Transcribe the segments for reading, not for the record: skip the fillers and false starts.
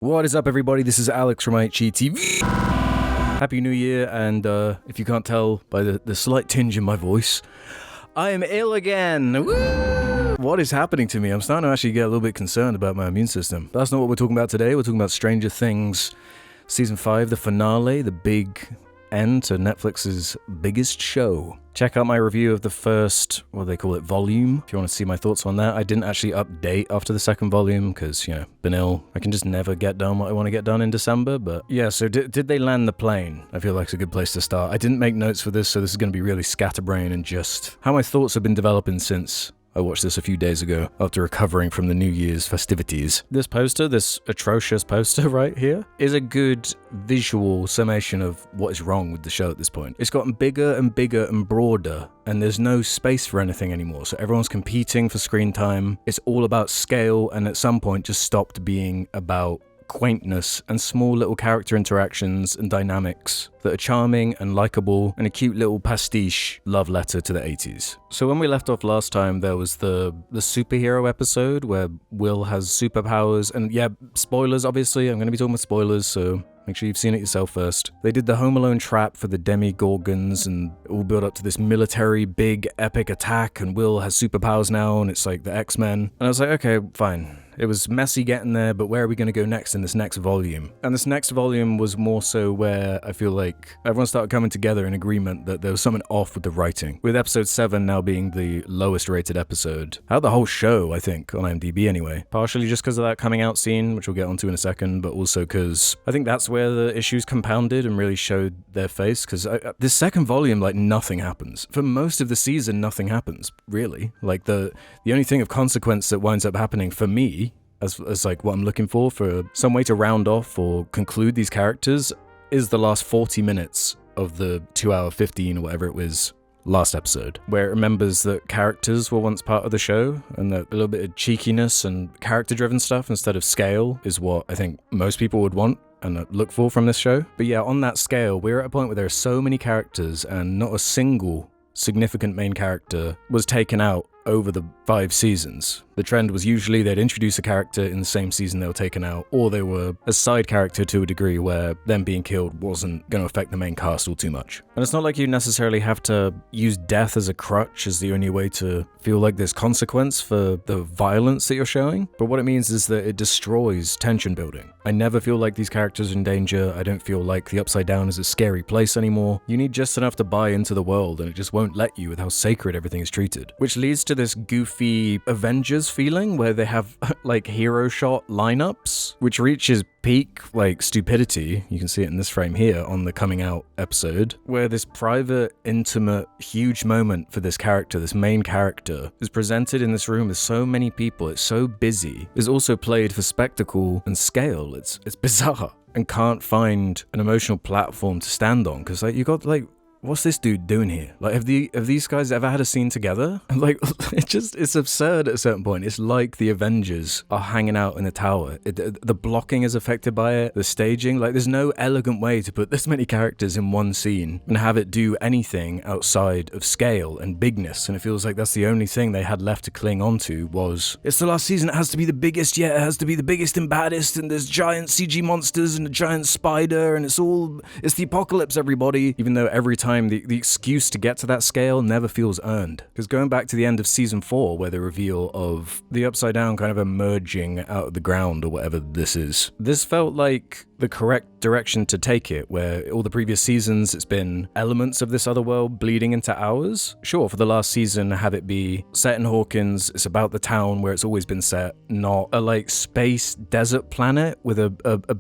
What is up, everybody? This is Alex from IHE TV. Happy New Year, and if you can't tell by the slight tinge in my voice, I am ill again. Woo! What is happening to me? I'm starting to actually get a little bit concerned about my immune system. But that's not what we're talking about today. We're talking about Stranger Things Season 5, the finale, the big end to Netflix's biggest show. Check out my review of the first, what do they call it, volume, if you want to see my thoughts on that. I didn't actually update after the second volume because, been ill. I can just never get done what I want to get done in December, but yeah, so did they land the plane? I feel like it's a good place to start. I didn't make notes for this, so this is going to be really scatterbrain and just how my thoughts have been developing since I watched this a few days ago after recovering from the New Year's festivities. This poster, this atrocious poster right here, is a good visual summation of what is wrong with the show at this point. It's gotten bigger and bigger and broader, and there's no space for anything anymore, so everyone's competing for screen time. It's all about scale, and at some point just stopped being about quaintness and small little character interactions and dynamics that are charming and likable and a cute little pastiche love letter to the 80s. So when we left off last time, there was the superhero episode where Will has superpowers, and yeah, spoilers obviously, I'm going to be talking about spoilers, so make sure you've seen it yourself first. They did the Home Alone trap for the Demogorgons, and it all built up to this military big epic attack, and Will has superpowers now, and it's like the X-Men. And I was like, okay, fine. It was messy getting there, but where are we going to go next in this next volume? And this next volume was more so where I feel like everyone started coming together in agreement that there was something off with the writing. With episode 7 now being the lowest rated episode out of the whole show, I think, on IMDb anyway. Partially just because of that coming out scene, which we'll get onto in a second, but also because I think that's where the issues compounded and really showed their face, because this second volume, like, nothing happens. For most of the season, nothing happens, really. Like, the only thing of consequence that winds up happening for me, as like what I'm looking for some way to round off or conclude these characters, is the last 40 minutes of the 2 hour 15 or whatever it was last episode, where it remembers that characters were once part of the show and that a little bit of cheekiness and character driven stuff instead of scale is what I think most people would want and look for from this show. But yeah, on that scale, we're at a point where there are so many characters and not a single significant main character was taken out over the 5 seasons. The trend was usually they'd introduce a character in the same season they were taken out, or they were a side character to a degree where them being killed wasn't going to affect the main cast all too much. And it's not like you necessarily have to use death as a crutch as the only way to feel like there's consequence for the violence that you're showing, but what it means is that it destroys tension building. I never feel like these characters are in danger. I don't feel like the Upside Down is a scary place anymore. You need just enough to buy into the world, and it just won't let you with how sacred everything is treated. Which leads to this goofy Avengers feeling where they have like hero shot lineups, which reaches peak like stupidity. You can see it in this frame here on the coming out episode, where this private, intimate, huge moment for this character, this main character, is presented in this room with so many people. It's so busy. Is also played for spectacle and scale. It's bizarre and can't find an emotional platform to stand on, because like you got like, what's this dude doing here? Like, have these guys ever had a scene together? Like, it's absurd at a certain point. It's like the Avengers are hanging out in the tower. The blocking is affected by it, the staging. Like, there's no elegant way to put this many characters in one scene and have it do anything outside of scale and bigness. And it feels like that's the only thing they had left to cling on to was, it's the last season, it has to be the biggest, yeah, it has to be the biggest and baddest, and there's giant CG monsters and a giant spider, and it's the apocalypse, everybody. Even though every time the excuse to get to that scale never feels earned. Because going back to the end of season 4, where the reveal of the Upside Down kind of emerging out of the ground or whatever this is, this felt like the correct direction to take it, where all the previous seasons it's been elements of this other world bleeding into ours. Sure, for the last season, have it be set in Hawkins, it's about the town where it's always been set, not a like space desert planet with a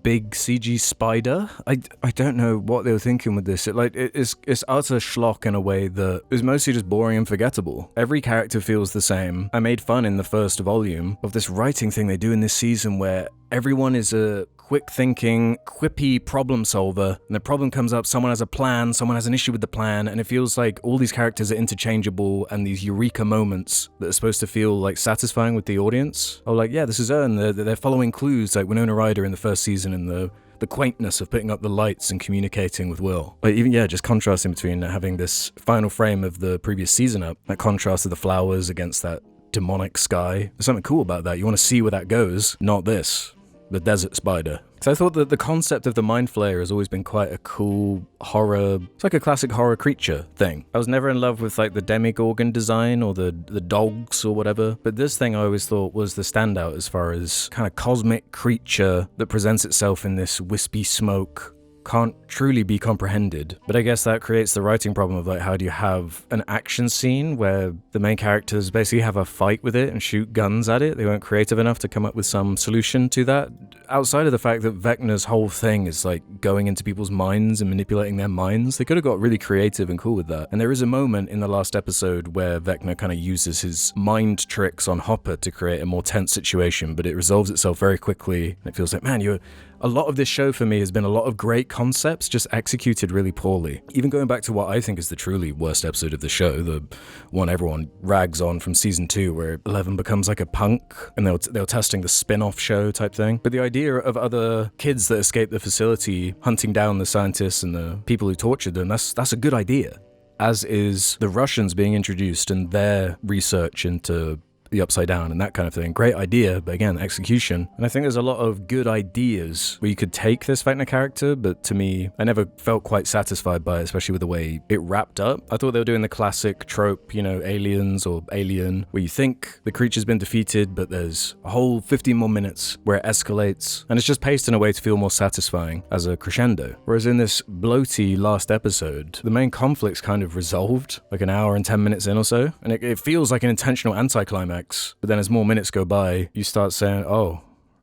big CG spider. I don't know what they were thinking with this. It's utter schlock in a way that is mostly just boring and forgettable. Every character feels the same. I made fun in the first volume of this writing thing they do in this season where everyone is a quick-thinking, quippy problem solver, and the problem comes up, someone has a plan, someone has an issue with the plan, and it feels like all these characters are interchangeable, and these eureka moments that are supposed to feel like satisfying with the audience. Oh, like, yeah, this is earned. They're following clues, like Winona Ryder in the first season, and the quaintness of putting up the lights and communicating with Will. Like, even, yeah, just contrasting between having this final frame of the previous season up, that contrast of the flowers against that demonic sky. There's something cool about that. You want to see where that goes, not this. The desert spider. So I thought that the concept of the Mind Flayer has always been quite a cool horror, it's like a classic horror creature thing. I was never in love with like the Demogorgon design or the dogs or whatever, but this thing I always thought was the standout as far as kind of cosmic creature that presents itself in this wispy smoke, can't truly be comprehended. But I guess that creates the writing problem of like, how do you have an action scene where the main characters basically have a fight with it and shoot guns at it? They weren't creative enough to come up with some solution to that. Outside of the fact that Vecna's whole thing is like going into people's minds and manipulating their minds, they could have got really creative and cool with that. And there is a moment in the last episode where Vecna kind of uses his mind tricks on Hopper to create a more tense situation, but it resolves itself very quickly. And it feels like, man, a lot of this show for me has been a lot of great concepts just executed really poorly. Even going back to what I think is the truly worst episode of the show, the one everyone rags on from season 2 where Eleven becomes like a punk and they were testing the spin-off show type thing. But the idea of other kids that escape the facility hunting down the scientists and the people who tortured them, that's a good idea. As is the Russians being introduced and their research into the Upside Down and that kind of thing. Great idea, but again, execution. And I think there's a lot of good ideas where you could take this Vecna character, but to me, I never felt quite satisfied by it, especially with the way it wrapped up. I thought they were doing the classic trope, aliens or Alien, where you think the creature's been defeated, but there's a whole 15 more minutes where it escalates, and it's just paced in a way to feel more satisfying as a crescendo. Whereas in this bloaty last episode, the main conflict's kind of resolved, like an hour and 10 minutes in or so, and it feels like an intentional anticlimax. But then as more minutes go by, you start saying, oh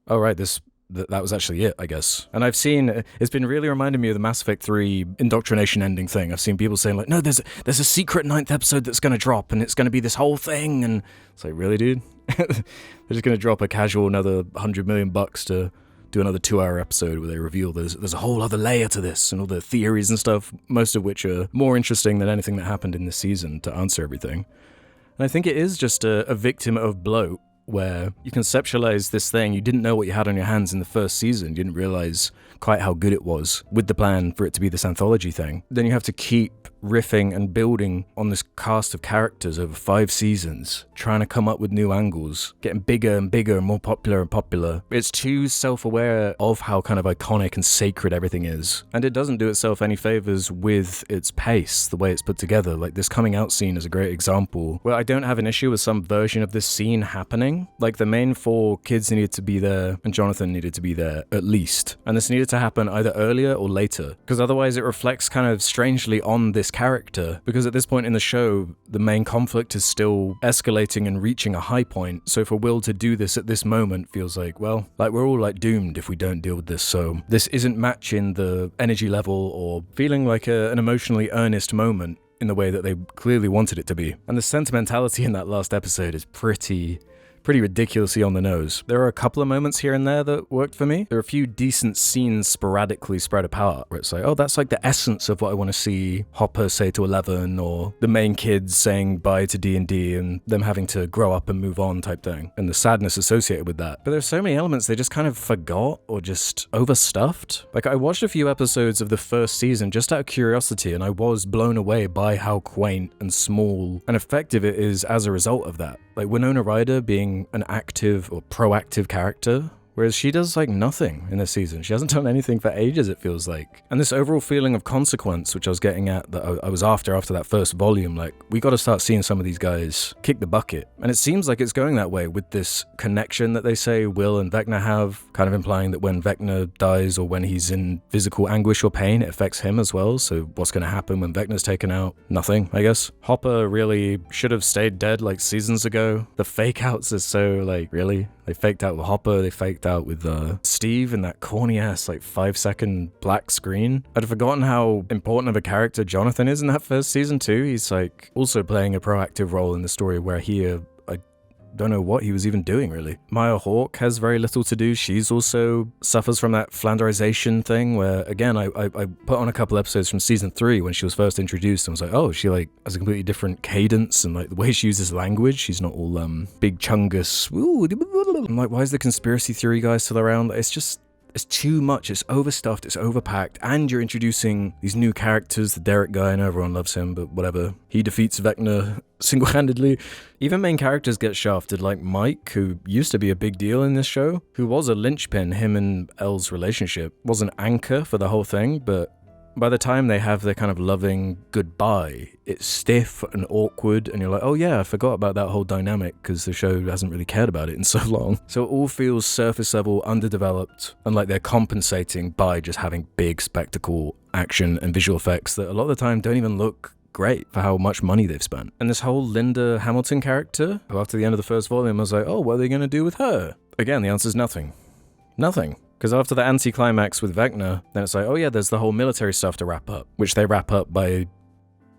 right, that was actually it, I guess. And I've seen, it's been really reminding me of the Mass Effect 3 indoctrination ending thing. I've seen people saying like, no, there's a secret 9th episode that's going to drop and it's going to be this whole thing. And it's like, really, dude? They're just going to drop a casual another $100 million to do another 2-hour episode where they reveal there's a whole other layer to this and all the theories and stuff, most of which are more interesting than anything that happened in this season to answer everything. And I think it is just a victim of bloat, where you conceptualize this thing, you didn't know what you had on your hands in the first season, you didn't realize quite how good it was with the plan for it to be this anthology thing. Then you have to keep riffing and building on this cast of characters over 5 seasons, trying to come up with new angles, getting bigger and bigger and more popular and popular. It's too self-aware of how kind of iconic and sacred everything is. And it doesn't do itself any favors with its pace, the way it's put together. Like this coming out scene is a great example where I don't have an issue with some version of this scene happening. Like the main 4 kids needed to be there and Jonathan needed to be there at least. And this needed to happen either earlier or later, because otherwise it reflects kind of strangely on this character, because at this point in the show the main conflict is still escalating and reaching a high point. So for Will to do this at this moment feels like, well, like we're all like doomed if we don't deal with this. So this isn't matching the energy level or feeling like an emotionally earnest moment in the way that they clearly wanted it to be. And the sentimentality in that last episode is pretty ridiculously on the nose. There are a couple of moments here and there that worked for me. There are a few decent scenes sporadically spread apart where it's like, oh, that's like the essence of what I want to see Hopper say to Eleven, or the main kids saying bye to D&D and them having to grow up and move on type thing, and the sadness associated with that. But there's so many elements they just kind of forgot or just overstuffed. Like I watched a few episodes of the first season just out of curiosity, and I was blown away by how quaint and small and effective it is as a result of that. Like Winona Ryder being an active or proactive character, whereas she does like nothing in this season. She hasn't done anything for ages, it feels like. And this overall feeling of consequence, which I was getting at, that I was after that first volume, like we got to start seeing some of these guys kick the bucket. And it seems like it's going that way with this connection that they say Will and Vecna have, kind of implying that when Vecna dies or when he's in physical anguish or pain, it affects him as well. So what's going to happen when Vecna's taken out? Nothing, I guess. Hopper really should have stayed dead like seasons ago. The fake outs are so like, really? They faked out with Hopper, they faked out with Steve in that corny ass like 5-second black screen. I'd forgotten how important of a character Jonathan is in that first season too. He's like also playing a proactive role in the story where I don't know what he was even doing really. Maya Hawke has very little to do. She's also suffers from that Flanderization thing where, again, I put on a couple episodes from season 3 when she was first introduced and was like, oh, she like has a completely different cadence and like the way she uses language. She's not all big chungus. I'm like, why is the conspiracy theory guy still around? It's It's too much. It's overstuffed. It's overpacked. And you're introducing these new characters. The Derek guy, and everyone loves him, but whatever. He defeats Vecna single-handedly. Even main characters get shafted, like Mike, who used to be a big deal in this show, who was a linchpin. Him and Elle's relationship was an anchor for the whole thing, but by the time they have their kind of loving goodbye, it's stiff and awkward, and you're like, oh yeah, I forgot about that whole dynamic because the show hasn't really cared about it in so long. So it all feels surface level, underdeveloped, and like they're compensating by just having big spectacle, action, and visual effects that a lot of the time don't even look great for how much money they've spent. And this whole Linda Hamilton character, who after the end of the first volume I was like, oh, what are they going to do with her? Again, the answer's nothing. Nothing. Because after the anti-climax with Vecna, then it's like, oh yeah, there's the whole military stuff to wrap up, which they wrap up by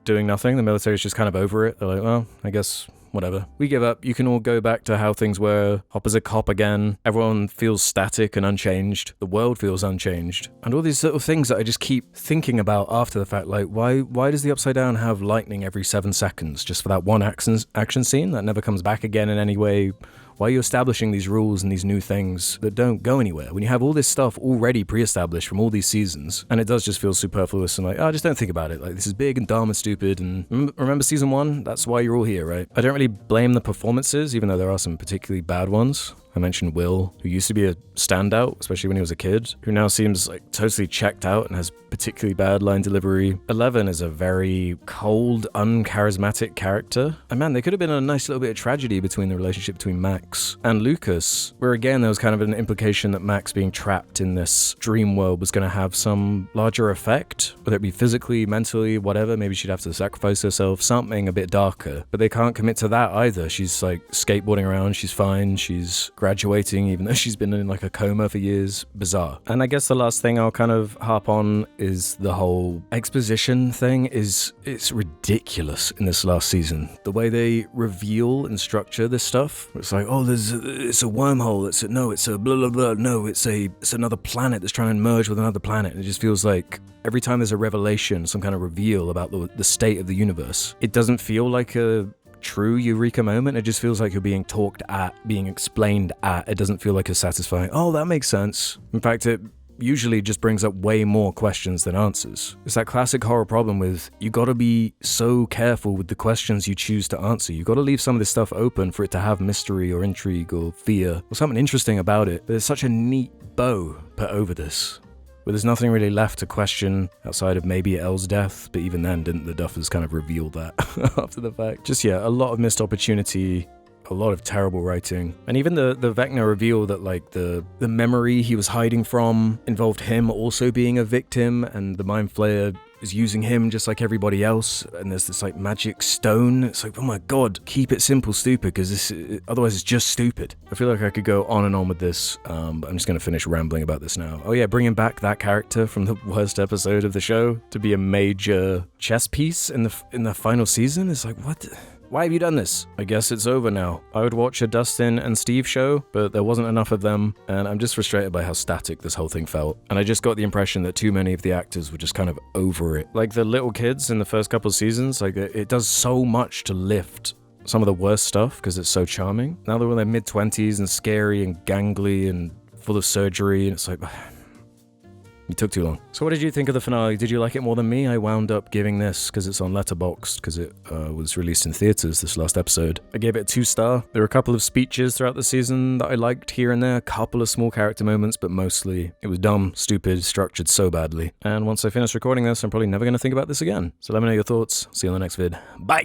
doing nothing. The military's just kind of over it. They're like, well, I guess whatever. We give up. You can all go back to how things were. Hopper's a cop again. Everyone feels static and unchanged. The world feels unchanged. And all these little things that I just keep thinking about after the fact, like why does the Upside Down have lightning every 7 seconds just for that one action scene that never comes back again in any way? Why are you establishing these rules and these new things that don't go anywhere when you have all this stuff already pre-established from all these seasons? And it does just feel superfluous and like, oh, just don't think about it. Like, this is big and dumb and stupid. And remember season 1? That's why you're all here, right? I don't really blame the performances, even though there are some particularly bad ones. I mentioned Will, who used to be a standout, especially when he was a kid, who now seems like totally checked out and has particularly bad line delivery. 11 is a very cold, uncharismatic character. And man, there could have been a nice little bit of tragedy between the relationship between Max and Lucas, where again, there was kind of an implication that Max being trapped in this dream world was going to have some larger effect, whether it be physically, mentally, whatever. Maybe she'd have to sacrifice herself, something a bit darker. But they can't commit to that either. She's like skateboarding around, she's fine, she's graduating even though she's been in like a coma for years. Bizarre. And I guess the last thing I'll kind of harp on is the whole exposition thing. It's ridiculous in this last season. The way they reveal and structure this stuff. It's like, oh, it's a wormhole, it's a blah blah blah, no, it's another planet that's trying to merge with another planet. And it just feels like every time there's a revelation, some kind of reveal about the state of the universe, it doesn't feel like a true eureka moment. It just feels like you're being talked at, being explained at. It doesn't feel like a satisfying, oh, that makes sense. In fact, it usually just brings up way more questions than answers. It's that classic horror problem with, you gotta be so careful with the questions you choose to answer. You gotta leave some of this stuff open for it to have mystery or intrigue or fear or something interesting about it. But there's such a neat bow put over this, but there's nothing really left to question outside of maybe Elle's death, but even then, didn't the Duffers kind of reveal that after the fact? Just, yeah, a lot of missed opportunity, a lot of terrible writing. And even the Vecna reveal that, like, the memory he was hiding from involved him also being a victim, and the Mind Flayer is using him just like everybody else, and there's this like magic stone. It's like, oh my god, keep it simple, stupid, because otherwise it's just stupid. I feel like I could go on and on with this, but I'm just gonna finish rambling about this now. Oh yeah, bringing back that character from the worst episode of the show to be a major chess piece in the final season is like, what? Why have you done this? I guess it's over now. I would watch a Dustin and Steve show, but there wasn't enough of them, and I'm just frustrated by how static this whole thing felt. And I just got the impression that too many of the actors were just kind of over it. Like the little kids in the first couple of seasons, like it does so much to lift some of the worst stuff because it's so charming. Now they're in their mid-20s and scary and gangly and full of surgery, and it's like, you took too long. So what did you think of the finale? Did you like it more than me? I wound up giving this, because it's on Letterboxd, because it was released in theaters this last episode. I gave it a 2-star. There were a couple of speeches throughout the season that I liked here and there, a couple of small character moments, but mostly it was dumb, stupid, structured so badly. And once I finish recording this, I'm probably never going to think about this again. So let me know your thoughts. See you on the next vid. Bye!